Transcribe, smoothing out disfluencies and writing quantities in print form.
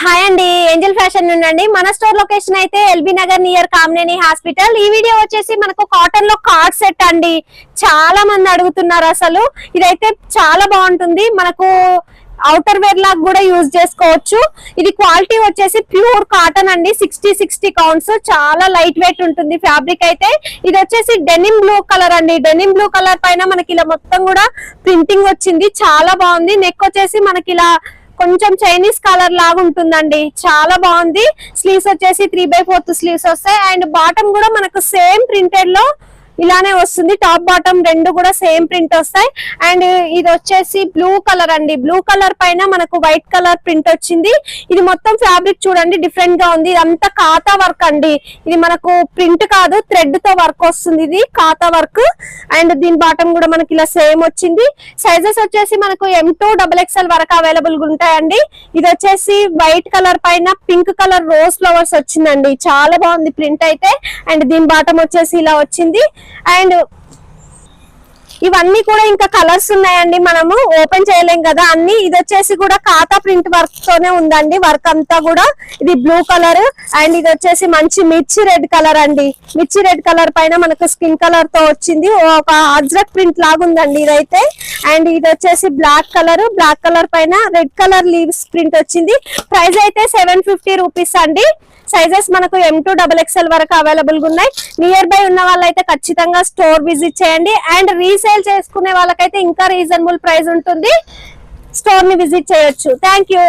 Hi అండి, Angel fashion నుండి మన స్టోర్ లొకేషన్ అయితే LB Nagar near Kamineni hospital. ఈ వీడియో వచ్చేసి మనకు కాటన్ లో కార్డ్ సెట్ అండి. చాలా మంది అడుగుతున్నారు. అసలు ఇదైతే చాలా బాగుంటుంది. మనకు ఔటర్ వేర్ లాగా కూడా యూజ్ చేసుకోవచ్చు. ఇది క్వాలిటీ వచ్చేసి ప్యూర్ కాటన్ అండి. 60 కౌంట్స్, చాలా లైట్ వెయిట్ ఉంటుంది ఫ్యాబ్రిక్ అయితే. ఇది వచ్చేసి డెనిమ్ బ్లూ కలర్ అండి. డెనిమ్ బ్లూ కలర్ పైన మనకి ఇలా మొత్తం కూడా ప్రింటింగ్ వచ్చింది. చాలా బాగుంది. నెక్ వచ్చేసి మనకి ఇలా కొంచెం చైనీస్ కలర్ లాగా ఉంటుందండి. చాలా బాగుంది. స్లీవ్స్ వచ్చేసి 3/4 స్లీవ్స్ వస్తాయి. అండ్ బాటమ్ కూడా మనకు సేమ్ ప్రింటెడ్ లో ఇలానే వస్తుంది. టాప్ బాటమ్ రెండు కూడా సేమ్ ప్రింట్ వస్తాయి. అండ్ ఇది వచ్చేసి బ్లూ కలర్ అండి. బ్లూ కలర్ పైన మనకు వైట్ కలర్ ప్రింట్ వచ్చింది. ఇది మొత్తం ఫ్యాబ్రిక్ చూడండి డిఫరెంట్ గా ఉంది. ఇదంతా కాతా వర్క్ అండి. ఇది మనకు ప్రింట్ కాదు, థ్రెడ్ తో వర్క్ వస్తుంది. ఇది కాతా వర్క్. అండ్ దీని బాటమ్ కూడా మనకి ఇలా సేమ్ వచ్చింది. సైజెస్ వచ్చేసి మనకు M2 XXL వరకు అవైలబుల్ గా ఉంటాయండి. ఇది వచ్చేసి వైట్ కలర్ పైన పింక్ కలర్ రోజ్ ఫ్లవర్స్ వచ్చిందండి. చాలా బాగుంది ప్రింట్ అయితే. అండ్ దీని బాటమ్ వచ్చేసి ఇలా వచ్చింది. అండ్ ఇవన్నీ కూడా ఇంకా కలర్స్ ఉన్నాయండి. మనము ఓపెన్ చేయలేం కదా అన్ని. ఇది వచ్చేసి కూడా కాతా ప్రింట్ వర్క్ తోనే ఉందండి. వర్క్ అంతా కూడా ఇది బ్లూ కలర్. అండ్ ఇది వచ్చేసి మంచి మిర్చి రెడ్ కలర్ అండి. మిర్చి రెడ్ కలర్ పైన మనకు స్కిన్ కలర్ తో వచ్చింది. ఒక అజ్రక్ ప్రింట్ లాగా ఉందండి ఇదైతే. అండ్ ఇది వచ్చేసి బ్లాక్ కలర్. బ్లాక్ కలర్ పైన రెడ్ కలర్ లీవ్స్ ప్రింట్ వచ్చింది. ప్రైస్ అయితే 750 రూపీస్ అండి. సైజెస్ మనకు M2 XXL వరకు అవైలబుల్ గా ఉన్నాయి. నియర్ బై ఉన్న వాళ్ళైతే ఖచ్చితంగా స్టోర్ విజిట్ చేయండి. అండ్ రీసేల్ చేసుకునే వాళ్ళకైతే ఇంకా రీజనబుల్ ప్రైస్ ఉంటుంది. స్టోర్ ని విజిట్ చేయొచ్చు. Thank you.